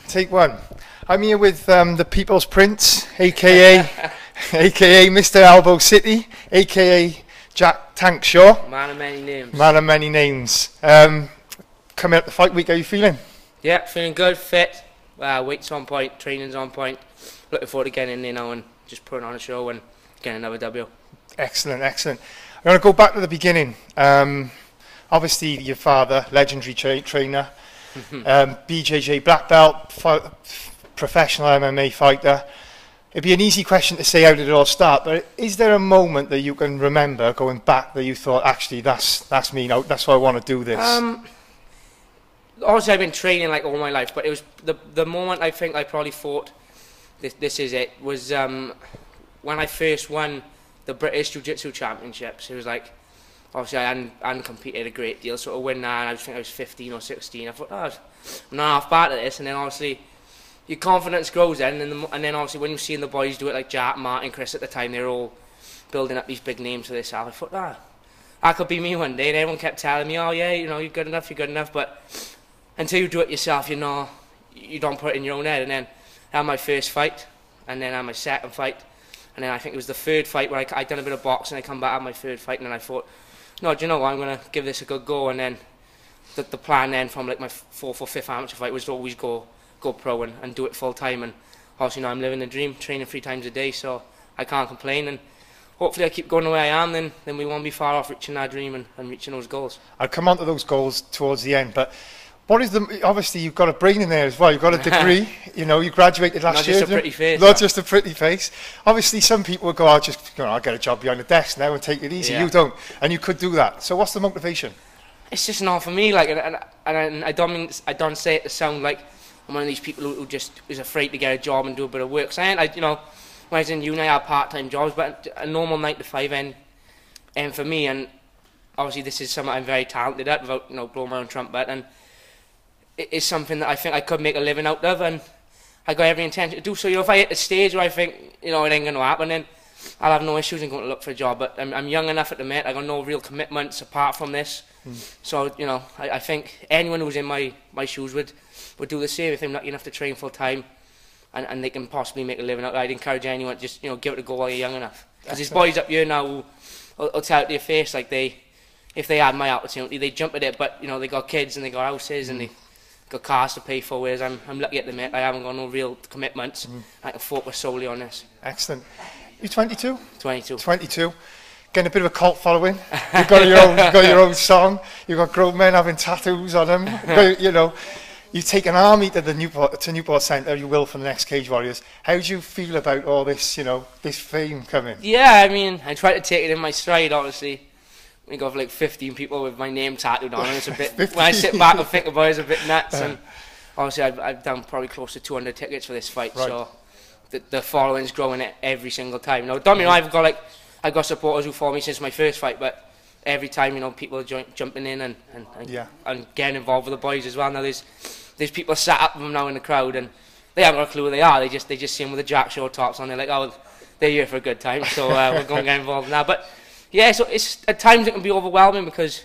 Take one. I'm here with the People's Prince, aka aka Mr. Elbow City, aka Jack Tank Shaw. Man of many names. Man of many names. Coming up the fight week, how are you feeling? Yeah, feeling good, fit. Weight's on point, training's on point. Looking forward to getting in there now and just putting on a show and getting another W. Excellent, excellent. I'm going to go back to the beginning. Obviously, your father, legendary trainer. BJJ black belt, professional MMA fighter. It'd be an easy question to say how did it all start, but is there a moment that you can remember going back that you thought, actually, that's me now, that's why I want to do this? Obviously I've been training like all my life, but it was the moment I think I probably thought this is it was when I first won the British Jiu-Jitsu Championships. It was like, obviously I hadn't competed a great deal, so to win that, and I think I was 15 or 16, I thought, oh, I'm not half bad at this. And then obviously your confidence grows then, and then obviously when you're seeing the boys do it, like Jack, Martin, Chris at the time, they're all building up these big names for themselves. I thought, that could be me one day. And everyone kept telling me, oh yeah, you know, you're good enough, but until you do it yourself, you don't put it in your own head. And then I had my first fight, and then I had my second fight, and then I think it was the third fight where I done a bit of boxing, I come back, I had my third fight, and then I thought, no, do you know what, I'm going to give this a good go. And then the plan then from like my fourth or fifth amateur fight was to always go pro and do it full time. And obviously now I'm living the dream, training 3 times a day, so I can't complain. And hopefully I keep going the way I am, then we won't be far off reaching that dream and reaching those goals. I'll come on to those goals towards the end, but what is obviously you've got a brain in there as well, you've got a degree, you know, you graduated last year. Not just a pretty face. Not just a pretty face. Obviously some people will go, I'll get a job behind the desk now and take it easy. Yeah. You don't, and you could do that. So what's the motivation? It's just not for me, like, and I don't say it to sound like I'm one of these people who just is afraid to get a job and do a bit of work. Cause you know, when I was in uni I had part-time jobs, but a normal 9 to 5 end for me, and obviously this is something I'm very talented at without, you know, blowing my own trumpet, and it is something that I think I could make a living out of, and I got every intention to do so. You know, if I hit the stage where I think, you know, it ain't going to happen, then I'll have no issues in going to look for a job. But I'm young enough at the minute, I got no real commitments apart from this. So, you know, I think anyone who's in my shoes would do the same if they're lucky enough to train full time and they can possibly make a living out of it. I'd encourage anyone to just, you know, give it a go while you're young enough. Because there's boys up here now who'll tell it to your face, like if they had my opportunity, they'd jump at it, but, you know, they got kids and they got houses and they got cars to pay for, whereas I'm lucky at the minute. I haven't got no real commitments. I can focus solely on this. Excellent. You're 22? 22. 22. Getting a bit of a cult following. You've got your own song. You've got grown men having tattoos on them. You know, you take an army to the Newport Centre. You will for the next Cage Warriors. How do you feel about all this? You know, this fame coming. Yeah, I mean, I try to take it in my stride. Obviously, we got like 15 people with my name tattooed on, and it's a bit. When I sit back and think about it, it's a bit nuts. And obviously, I've done probably close to 200 tickets for this fight, right. So the following's growing every single time. Now, don't you know, I've got supporters who follow me since my first fight, but every time, you know, people are jumping in and getting involved with the boys as well. Now there's people sat up with them now in the crowd, and they haven't got a clue who they are. They just see them with the Jack Shaw tops on. They're like, oh, they're here for a good time, so we're going to get involved now. But yeah, so it's at times it can be overwhelming because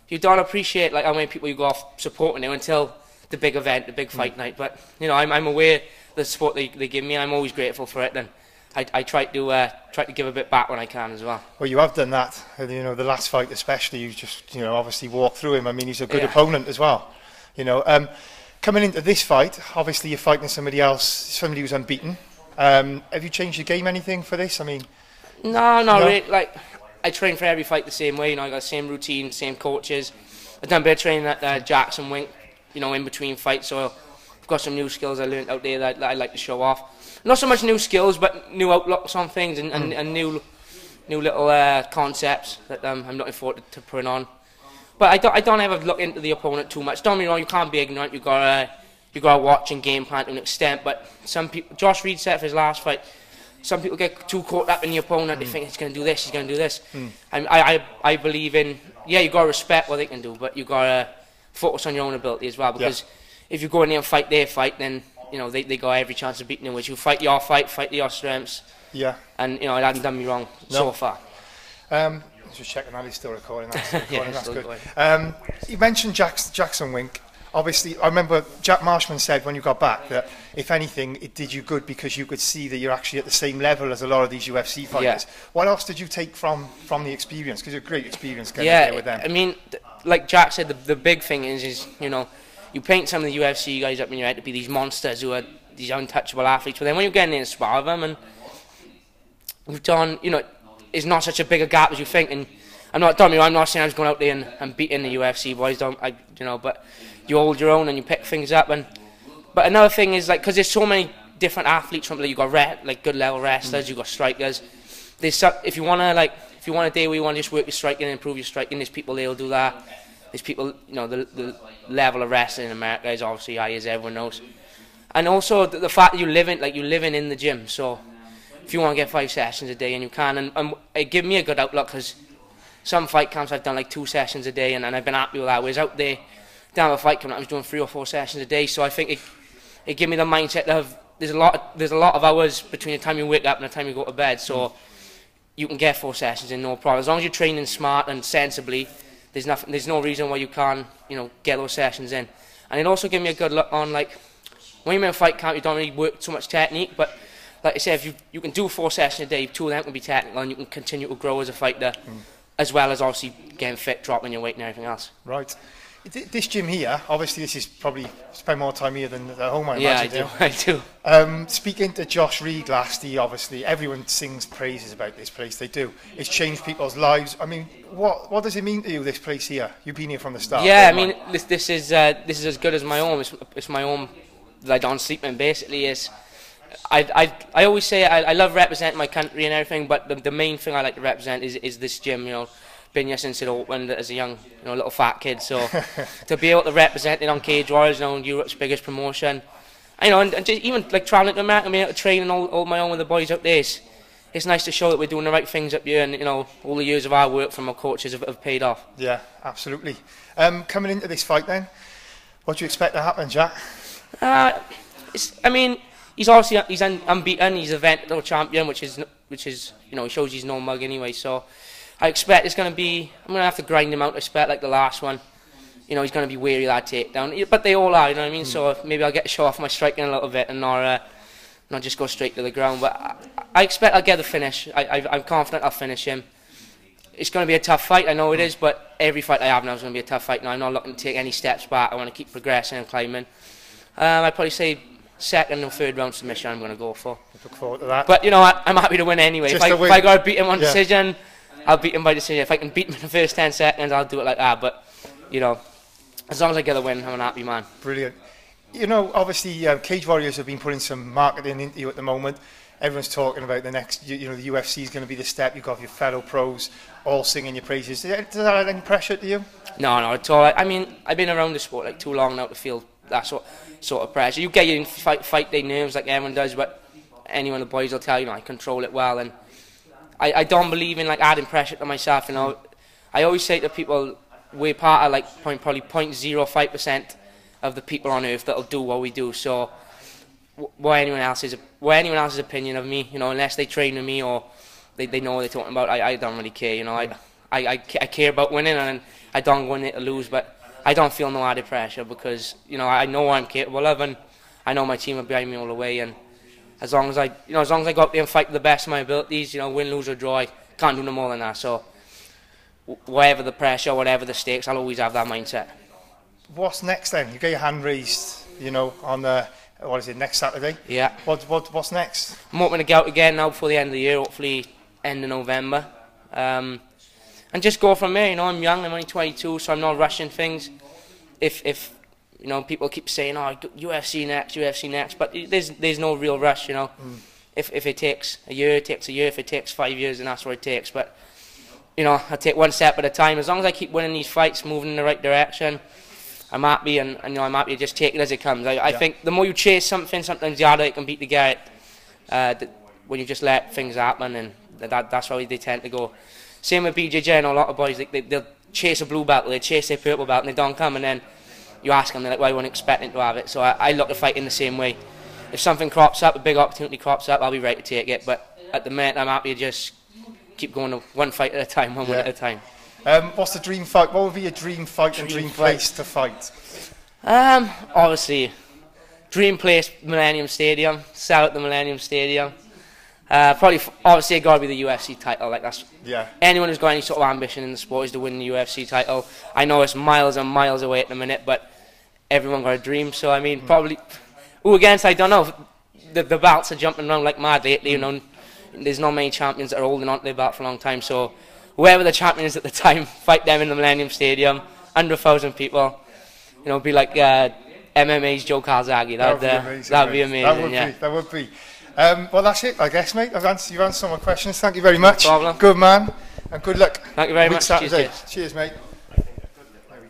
you don't appreciate like how many people you go off supporting you until the big event, the big fight night. But you know, I'm aware of the support they give me, and I'm always grateful for it. And I try to give a bit back when I can as well. Well, you have done that. You know, the last fight especially, you just, you know, obviously walked through him. I mean, he's a good opponent as well. You know, coming into this fight, obviously you're fighting somebody else, somebody who's unbeaten. Have you changed your game anything for this? I mean, no, really. Like, I train for every fight the same way. You know, I got the same routine, same coaches. I've done a bit of training at Jackson Wink, you know, in between fights. So I've got some new skills I learned out there that I like to show off. Not so much new skills, but new outlooks on things and new little concepts that I'm looking forward to putting on. But I don't ever look into the opponent too much. Don't get me wrong, you can't be ignorant. You got to watch and game plan to an extent. But some people, Josh Reed said for his last fight, some people get too caught up in the opponent. They think he's going to do this, he's going to do this. I believe in, yeah, you got to respect what they can do, but you got to focus on your own ability as well. Because if you go in there and fight their fight, then you know they got every chance of beating you. Which you fight your fight, fight your strengths. Yeah. And you know it hasn't done me wrong so far. Just checking that he's still recording. That's, recording. That's good. You mentioned Jackson Wink. Obviously, I remember Jack Marshman said when you got back that if anything, it did you good because you could see that you're actually at the same level as a lot of these UFC fighters. Yeah. What else did you take from the experience? Because it's a great experience getting Yeah, there with them. I mean, like Jack said, the big thing is, you know, you paint some of the UFC guys up in your head to be these monsters who are these untouchable athletes, but then when you're getting in and spar with them, and we've done, you know, it's not such a big a gap as you think, and I'm not saying I was going out there and beating the UFC boys, you know, but you hold your own and you pick things up, but another thing is, like, because there's so many different athletes from, like, you've got like good level wrestlers, you've got strikers, if you want a day where you want to just work your striking and improve your striking, there's people that'll do that. There's people, you know, the level of wrestling in America is obviously high, as everyone knows. And also the fact that you're living in the gym. So if you want to get 5 sessions a day, and you can, and it give me a good outlook, because some fight camps I've done like 2 sessions a day, and I've been happy with that. Whereas out there, down a fight camp, I was doing 3 or 4 sessions a day. So I think it gave me the mindset of there's a lot of hours between the time you wake up and the time you go to bed. So you can get 4 sessions in no problem, as long as you're training smart and sensibly. There's no reason why you can't, you know, get those sessions in. And it also gave me a good look on, like, when you're in a fight camp, you don't really work too much technique, but like I said, if you can do 4 sessions a day, 2 of them can be technical, and you can continue to grow as a fighter, as well as obviously getting fit, dropping your weight and everything else. Right. This gym here, obviously this is probably spend more time here than at home, I Yeah, imagine. I do. Speaking to Josh Reed last year, obviously everyone sings praises about this place. They do. It's changed people's lives. I mean, what does it mean to you, this place here? You've been here from the start. Yeah, I mean, this is as good as my home. It's my home that I don't sleep in. Basically, I always say I love representing my country and everything, but the main thing I like to represent is this gym. You know, been here since it opened as a young, you know, little fat kid. So to be able to represent it on Cage Warriors, you know, Europe's biggest promotion, you know, and just even like traveling to America, being able to train and all my own with the boys up there. It's nice to show that we're doing the right things up here, and, you know, all the years of our work from our coaches have paid off. Yeah, absolutely. Coming into this fight then, what do you expect to happen, Jack? I mean, he's obviously unbeaten. He's a Ventador champion, which is you know, shows he's no mug anyway. So I expect I'm going to have to grind him out. I expect like the last one. You know, he's going to be wary of that takedown. But they all are, you know what I mean? So maybe I'll get to show off my striking a little bit and not just go straight to the ground. But I expect I'll get the finish. I'm confident I'll finish him. It's going to be a tough fight, I know it is, but every fight I have now is going to be a tough fight. Now I'm not looking to take any steps back. I want to keep progressing and climbing. I'd probably say 2nd or 3rd round submission I'm going to go for. Look forward to that. But, you know, I'm happy to win anyway. If I got to beat him on decision, I'll beat him by decision. If I can beat him in the first 10 seconds, I'll do it like that. But, you know, as long as I get a win, I'm a happy man. Brilliant. You know, obviously, Cage Warriors have been putting some marketing into you at the moment. Everyone's talking about the next, you know, the UFC is going to be the step. You've got your fellow pros all singing your praises. Does that add any pressure to you? No, at all. I mean, I've been around the sport like too long now to feel that sort of pressure. You get your fight day nerves like everyone does, but anyone, the boys will tell you, I control it well, and I don't believe in like adding pressure to myself. You know, I always say to people, we're part of like probably 0.05% of the people on earth that'll do what we do. So why anyone else's opinion of me, you know, unless they train with me or they know what they're talking about, I don't really care. You know, I care about winning, and I don't go in there to lose, but I don't feel no added pressure because, you know, I know what I'm capable of, and I know my team are behind me all the way. And as long as I go up there and fight to the best of my abilities, you know, win, lose or draw, I can't do no more than that. So whatever the pressure, whatever the stakes, I'll always have that mindset. What's next then? You get your hand raised, you know, on what is it, next Saturday? Yeah. What's next? I'm hoping to get out again now before the end of the year, hopefully end of November. And just go from there. You know, I'm young, I'm only 22, so I'm not rushing things. If you know, people keep saying, oh, UFC next, but there's no real rush, you know. If it takes a year, it takes a year. If it takes 5 years, then that's what it takes. But, you know, I take one step at a time. As long as I keep winning these fights, moving in the right direction, I'm happy, and you know, I'm happy to just take it as it comes. I think the more you chase something, sometimes the harder it can be to get it. When you just let things happen, and that's how they tend to go. Same with BJJ and a lot of boys, they'll chase a blue belt, they chase their purple belt, and they don't come, and then you ask them, they're like, well, I wasn't expecting to have it. So I look at fight in the same way. If something crops up, a big opportunity crops up, I'll be ready to take it. But at the minute, I'm happy to just keep going one fight at a time, one win at a time. What's the dream fight? What would be your dream fight and dream place to fight? Obviously, dream place, Millennium Stadium. Sell at the Millennium Stadium. Probably, obviously, it got to be the UFC title. Like that's anyone who's got any sort of ambition in the sport is to win the UFC title. I know it's miles and miles away at the minute, but everyone got a dream. So I mean, probably. Who against? I don't know. The belts are jumping around like mad lately. You know, there's not many champions that are holding on to their belt for a long time. So whoever the champion is at the time, fight them in the Millennium Stadium, 100,000 people. You know, be like MMA's Joe Calzaghe. That would be amazing. That would be. Well, that's it, I guess, mate. You've answered all my questions. Thank you very much. No problem. Good man, and good luck. Thank you very much. Saturday. Cheers, mate.